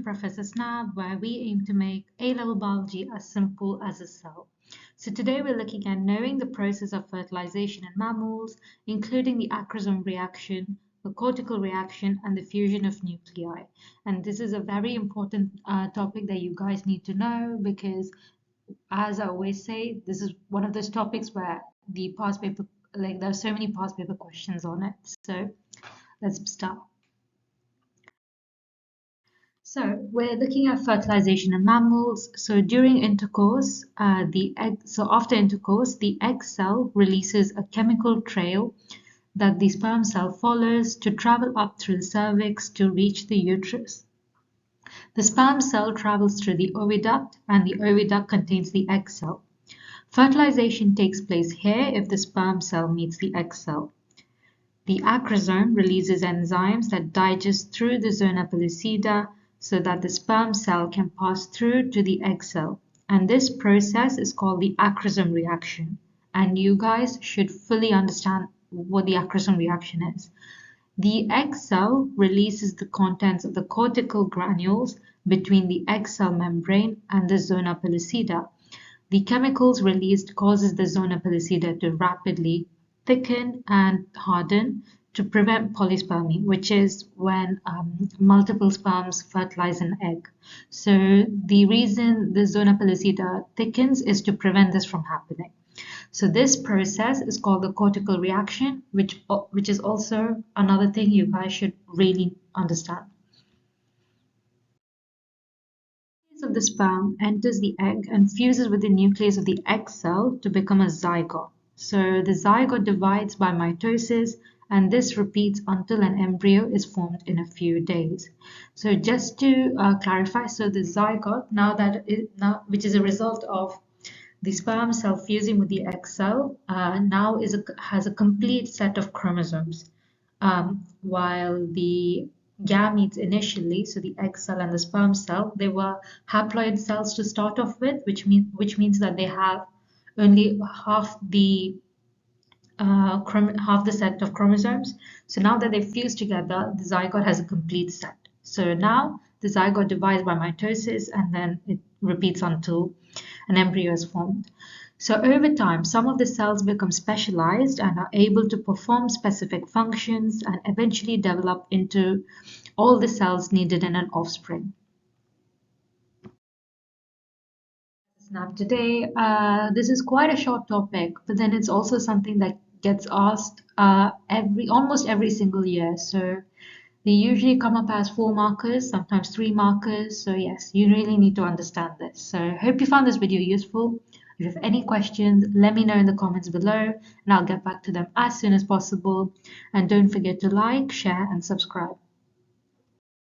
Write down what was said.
Professor SNAB, where we aim to make A-level biology as simple as a cell. So today we're looking at knowing the process of fertilization in mammals, including the acrosome reaction, the cortical reaction, and the fusion of nuclei. And this is a very important topic that you guys need to know because, as I always say, this is one of those topics where the past paper, like there are so many past paper questions on it. So let's start. So we're looking at fertilization in mammals. So during intercourse, after intercourse, the egg cell releases a chemical trail that the sperm cell follows to travel up through the cervix to reach the uterus. The sperm cell travels through the oviduct, and the oviduct contains the egg cell. Fertilization takes place here if the sperm cell meets the egg cell. The acrosome releases enzymes that digest through the zona pellucida so that the sperm cell can pass through to the egg cell. And this process is called the acrosome reaction. And you guys should fully understand what the acrosome reaction is. The egg cell releases the contents of the cortical granules between the egg cell membrane and the zona pellucida. The chemicals released causes the zona pellucida to rapidly thicken and harden to prevent polyspermy, which is when multiple sperms fertilize an egg. So the reason the zona pellucida thickens is to prevent this from happening. So this process is called the cortical reaction, which is also another thing you guys should really understand. Of the sperm enters the egg and fuses with the nucleus of the egg cell to become a zygote. So the zygote divides by mitosis, and this repeats until an embryo is formed in a few days. So just to clarify, so the zygote, which is a result of the sperm cell fusing with the egg cell, now has a complete set of chromosomes, while the gametes initially, so the egg cell and the sperm cell, they were haploid cells to start off with, which means that they have only half the set of chromosomes. So now that they fuse together, the zygote has a complete set. So now the zygote divides by mitosis, and then it repeats until an embryo is formed. So over time, some of the cells become specialized and are able to perform specific functions and eventually develop into all the cells needed in an offspring. SNAB today, this is quite a short topic, but then it's also something that gets asked almost every single year. So they usually come up as 4 markers, sometimes 3 markers. So yes, you really need to understand this. So I hope you found this video useful. If you have any questions, let me know in the comments below, and I'll get back to them as soon as possible. And don't forget to like, share, and subscribe.